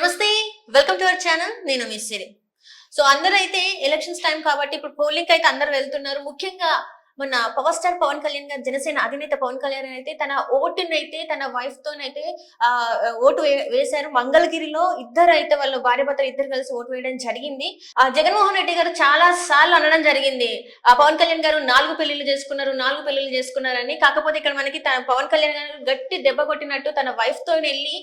నమస్తే, welcome to our channel. నేను మీ సిరి. So అందరూ అయితే ఎలక్షన్స్ టైం కాబట్టి ఇప్పుడు పోలింగ్ అయితే అందరు వెళ్తున్నారు. ముఖ్యంగా మొన్న పవర్ స్టార్ పవన్ కళ్యాణ్ గారు, జనసేన అధినేత పవన్ కళ్యాణ్ అయితే తన ఓటునైతే తన వైఫ్ తోనైతే ఓటు వేశారు. మంగళగిరిలో ఇద్దరు అయితే వాళ్ళ భార్య భర్తలు ఇద్దరు కలిసి ఓటు వేయడం జరిగింది. జగన్మోహన్ రెడ్డి గారు చాలా సార్లు అనడం జరిగింది, పవన్ కళ్యాణ్ గారు 4 పెళ్లిళ్ళు చేసుకున్నారని. కాకపోతే ఇక్కడ మనకి పవన్ కళ్యాణ్ గారు గట్టి దెబ్బ కొట్టినట్టు తన వైఫ్ తో వెళ్ళి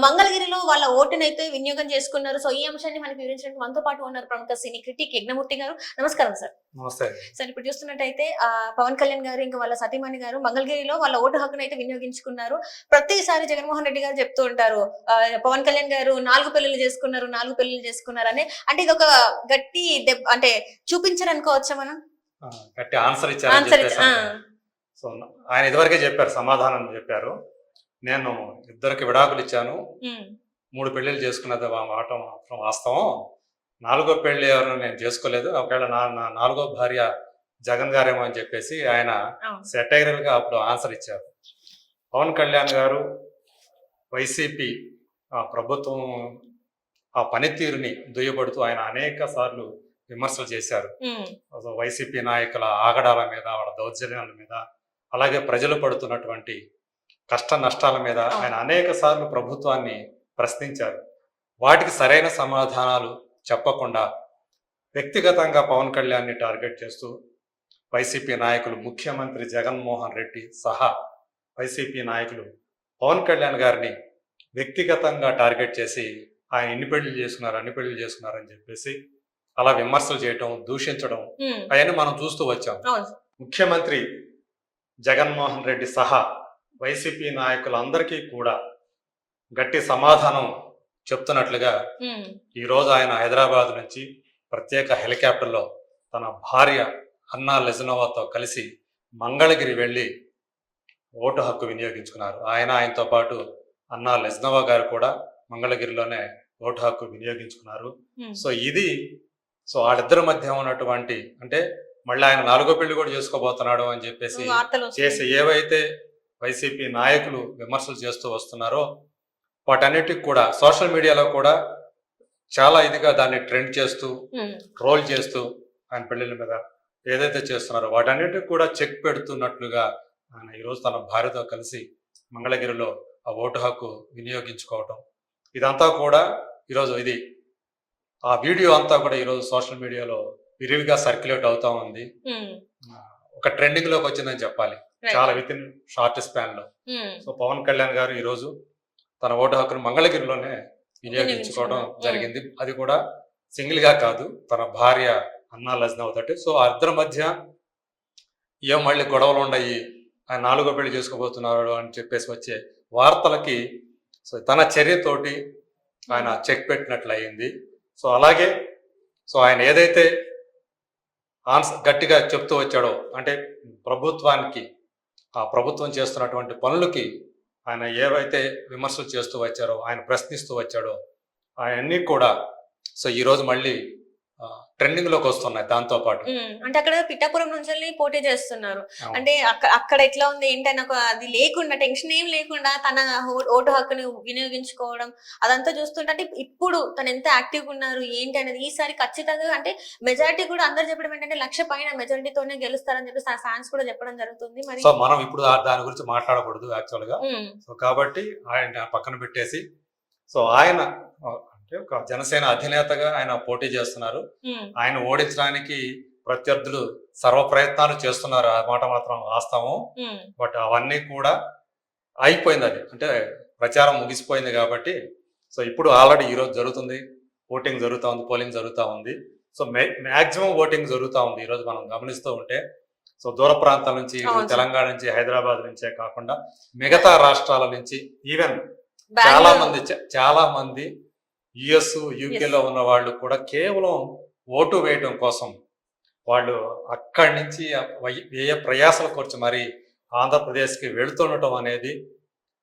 మంగళగిరిలో వాళ్ళ ఓటునైతే వినియోగం చేసుకున్నారు. సో ఈ అంశాన్ని మనకి వివరించడానికి మనతో పాటు ఉన్నారు ప్రముఖ సినీ క్రిటిక్ యజ్ఞమూర్తి గారు. నమస్కారం సార్. నమస్తే సార్. ఇప్పుడు చూస్తున్నట్టయితే పవన్ కళ్యాణ్ గారు ఇంకా వాళ్ళ సతీమణి గారు మంగళగిరిలో వాళ్ళ ఓటు హక్కును అయితే వినియోగించుకున్నారు. ప్రతిసారి జగన్మోహన్ రెడ్డి గారు చెప్తూ ఉంటారు, పవన్ కళ్యాణ్ గారు 4 పెళ్లిళ్ళు చేసుకున్నారు అని. అంటే ఇది ఒక గట్టి అంటే చూపించారనుకోవచ్చా మనం? గట్టి ఆన్సర్ ఇచ్చారు. సో ఆయన ఇదివరకే చెప్పారు, సమాధానం చెప్పారు. నేను ఇద్దరికి విడాకులు ఇచ్చాను, 3 పెళ్లిళ్ళు చేసుకున్నది మాట మాత్రం వాస్తవం. 4వ పెళ్లి ఎవరు నేను చేసుకోలేదు. ఒకవేళ నా 4వ భార్య జగన్ గారేమో అని చెప్పేసి ఆయన సెటైరల్ గా అప్పుడు ఆన్సర్ ఇచ్చారు. పవన్ కళ్యాణ్ గారు వైసీపీ ప్రభుత్వం ఆ పనితీరుని దుయ్యబడుతూ ఆయన అనేక సార్లు విమర్శలు చేశారు. వైసీపీ నాయకుల ఆగడాల మీద, వాళ్ళ దౌర్జన్యాల మీద, అలాగే ప్రజలు పడుతున్నటువంటి కష్ట నష్టాల మీద ఆయన అనేక సార్లు ప్రభుత్వాన్ని ప్రశ్నించారు. వాటికి సరైన సమాధానాలు చెప్పకుండా వ్యక్తిగతంగా పవన్ కళ్యాణ్ని టార్గెట్ చేస్తూ వైసీపీ నాయకులు, ముఖ్యమంత్రి జగన్మోహన్ రెడ్డి సహా వైసీపీ నాయకులు పవన్ కళ్యాణ్ గారిని వ్యక్తిగతంగా టార్గెట్ చేసి ఆయన అన్ని పెళ్లిళ్ళు చేసుకున్నారని చెప్పేసి అలా విమర్శలు చేయటం, దూషించడం అవన్నీ మనం చూస్తూ వచ్చాం. ముఖ్యమంత్రి జగన్మోహన్ రెడ్డి సహా వైసీపీ నాయకులందరికీ కూడా గట్టి సమాధానం చెప్తున్నట్లుగా ఈరోజు ఆయన హైదరాబాద్ నుంచి ప్రత్యేక హెలికాప్టర్లో తన భార్య అన్నా లెజ్నోవాతో కలిసి మంగళగిరి వెళ్ళి ఓటు హక్కు వినియోగించుకున్నారు. ఆయనతో పాటు అన్నా లెజ్నోవా గారు కూడా మంగళగిరిలోనే ఓటు హక్కు వినియోగించుకున్నారు. సో వాళ్ళిద్దరి మధ్య ఉన్నటువంటి, అంటే మళ్ళీ ఆయన 4వ పెళ్లి కూడా చేసుకోబోతున్నాడు అని చెప్పేసి చేసి ఏవైతే వైసీపీ నాయకులు విమర్శలు చేస్తూ వస్తున్నారో వాటన్నిటికి కూడా సోషల్ మీడియాలో కూడా చాలా ఇదిగా దాన్ని ట్రెండ్ చేస్తూ, ట్రోల్ చేస్తూ ఆయన పెళ్లిళ్ళ మీద ఏదైతే చేస్తున్నారో వాటన్నిటికి కూడా చెక్ పెడుతున్నట్లుగా ఆయన ఈరోజు తన భార్యతో కలిసి మంగళగిరిలో ఆ ఓటు హక్కు వినియోగించుకోవటం, ఇదంతా కూడా ఈరోజు ఆ వీడియో అంతా కూడా ఈరోజు సోషల్ మీడియాలో విరివిగా సర్క్యులేట్ అవుతా ఉంది. ఒక ట్రెండింగ్ లోకి వచ్చిందని చెప్పాలి, చాలా విత్ ఇన్ షార్ట్ స్పాన్ లో. సో పవన్ కళ్యాణ్ గారు ఈరోజు తన ఓటు హక్కును మంగళగిరిలోనే వినియోగించుకోవడం జరిగింది. అది కూడా సింగిల్ గా కాదు, తన భార్య అన్నా లజ్నోవా తోటి. సో ఆ ఇద్దరి మధ్య ఏం మళ్ళీ గొడవలు ఉన్నాయి, ఆయన 4వ పెళ్లి చేసుకోబోతున్నాడు అని చెప్పేసి వచ్చే వార్తలకి సో తన చర్యతోటి ఆయన చెక్ పెట్టినట్లు అయింది. సో అలాగే ఆయన ఏదైతే గట్టిగా చెప్తూ వచ్చాడో, అంటే ప్రభుత్వం చేస్తున్నటువంటి పనులకి ఆయన ఏవైతే విమర్శలు చేస్తూ వచ్చారో, ఆయన ప్రశ్నిస్తూ వచ్చాడో అవన్నీ కూడా సో ఈరోజు మళ్ళీ ట్రెండింగ్ లోకి వస్తున్నాయి. దాంతో పాటు అంటే అక్కడ పిఠాపురం నుంచి పోటీ చేస్తున్నారు. అంటే అక్కడ ఎట్లా ఉంది ఏంటని అది లేకుండా, టెన్షన్ ఏం లేకుండా తన ఓటు హక్కుని వినియోగించుకోవడం అదంతా చూస్తుంటే, అంటే ఇప్పుడు తను ఎంత యాక్టివ్ గా ఉన్నారు ఏంటి అనేది ఈసారి ఖచ్చితంగా, అంటే మెజారిటీ కూడా అందరు చెప్పడం ఏంటంటే 1,00,000 పైన మెజారిటీతోనే గెలుస్తారని చెప్పి ఫ్యాన్స్ కూడా చెప్పడం జరుగుతుంది. మరి సో మనం ఇప్పుడు దాని గురించి మాట్లాడకూడదు యాక్చువల్ గా. సో కాబట్టి ఆయన పక్కన పెట్టేసి, సో ఆయన ఒక జనసేన అధినేతగా ఆయన పోటీ చేస్తున్నారు. ఆయన ఓడించడానికి ప్రత్యర్థులు సర్వ ప్రయత్నాలు చేస్తున్నారు, ఆ మాట మాత్రం వాస్తవం. బట్ అవన్నీ కూడా అయిపోయింది, అది అంటే ప్రచారం ముగిసిపోయింది. కాబట్టి సో ఇప్పుడు ఆల్రెడీ ఈరోజు జరుగుతుంది, ఓటింగ్ జరుగుతూ ఉంది, పోలింగ్ జరుగుతూ ఉంది. సో మ్యాక్సిమం ఓటింగ్ జరుగుతూ ఉంది ఈరోజు మనం గమనిస్తూ ఉంటే. సో దూర ప్రాంతాల నుంచి, తెలంగాణ నుంచి, హైదరాబాద్ నుంచే కాకుండా మిగతా రాష్ట్రాల నుంచి, ఈవెన్ చాలా మంది యుఎస్, యూకేలో ఉన్న వాళ్ళు కూడా కేవలం ఓటు వేయటం కోసం వాళ్ళు అక్కడి నుంచి వ్యయ ప్రయాసల ఖర్చు మరి ఆంధ్రప్రదేశ్కి వెళుతుండటం అనేది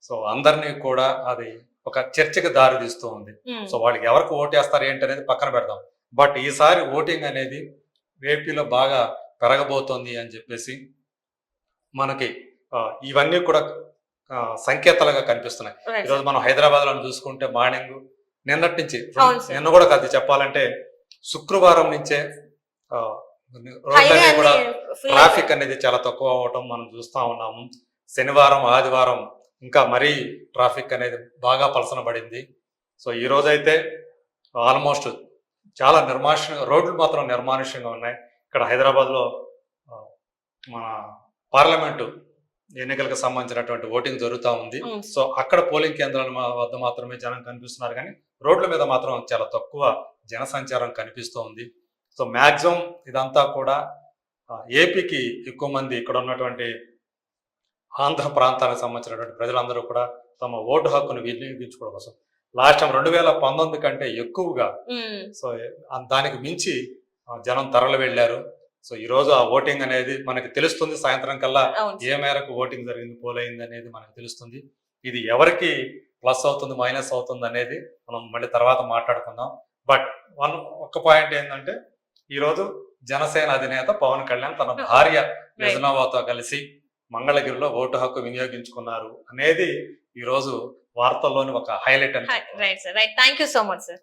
సో అందరినీ కూడా అది ఒక చర్చకి దారి తీస్తూ ఉంది. సో వాళ్ళకి ఎవరికి ఓటేస్తారు ఏంటి అనేది పక్కన పెడదాం. బట్ ఈసారి ఓటింగ్ అనేది ఏపీలో బాగా పెరగబోతోంది అని చెప్పేసి మనకి ఇవన్నీ కూడా సంకేతాలుగా కనిపిస్తున్నాయి. ఈరోజు మనం హైదరాబాద్ లో చూసుకుంటే మార్నింగ్ నిన్నటి నుంచి అవును సార్. నిన్న కూడా కాదు చెప్పాలంటే శుక్రవారం నుంచే ఆ, హైవే రోడ్లన్నీ కూడా full ట్రాఫిక్ అనేది చాలా తక్కువ అవటం మనం చూస్తా ఉన్నాము. శనివారం ఆదివారం ఇంకా మరీ ట్రాఫిక్ అనేది బాగా పలసన పడింది. సో ఈ రోజైతే ఆల్మోస్ట్ చాలా రోడ్లు మాత్రం నిర్మానుష్యంగా ఉన్నాయి. ఇక్కడ హైదరాబాద్లో మన పార్లమెంటు ఎన్నికలకు సంబంధించినటువంటి ఓటింగ్ జరుగుతూ ఉంది. అవును. సో అక్కడ పోలింగ్ కేంద్రాల వద్ద మాత్రమే జనం కనిపిస్తున్నారు, కానీ రోడ్ల మీద మాత్రం చాలా తక్కువ జనసంచారం కనిపిస్తూ ఉంది. సో మ్యాక్సిమం ఇదంతా కూడా ఏపీకి ఎక్కువ మంది ఇక్కడ ఉన్నటువంటి ఆంధ్ర ప్రాంతానికి సంబంధించినటువంటి ప్రజలందరూ కూడా తమ ఓటు హక్కును వినియోగించుకోవడం కోసం లాస్ట్ టైం 2019 కంటే ఎక్కువగా సో దానికి మించి జనం తరలి వెళ్ళారు. సో ఈ రోజు ఆ ఓటింగ్ అనేది మనకి తెలుస్తుంది. సాయంత్రం కల్లా అవును. ఏ మేరకు ఓటింగ్ జరిగింది, పోలైంది అనేది మనకు తెలుస్తుంది. ఇది ఎవరికి ప్లస్ అవుతుంది మైనస్ అవుతుంది అనేది మనం మళ్ళీ తర్వాత మాట్లాడుకుందాం. బట్ ఒక్క పాయింట్ ఏంటంటే ఈరోజు జనసేన అధినేత పవన్ కళ్యాణ్ తన భార్య యజనావాతో కలిసి మంగళగిరిలో ఓటు హక్కు వినియోగించుకున్నారు అనేది ఈ రోజు వార్తల్లోని ఒక హైలైట్ అని right sir, right. Thank you so much sir.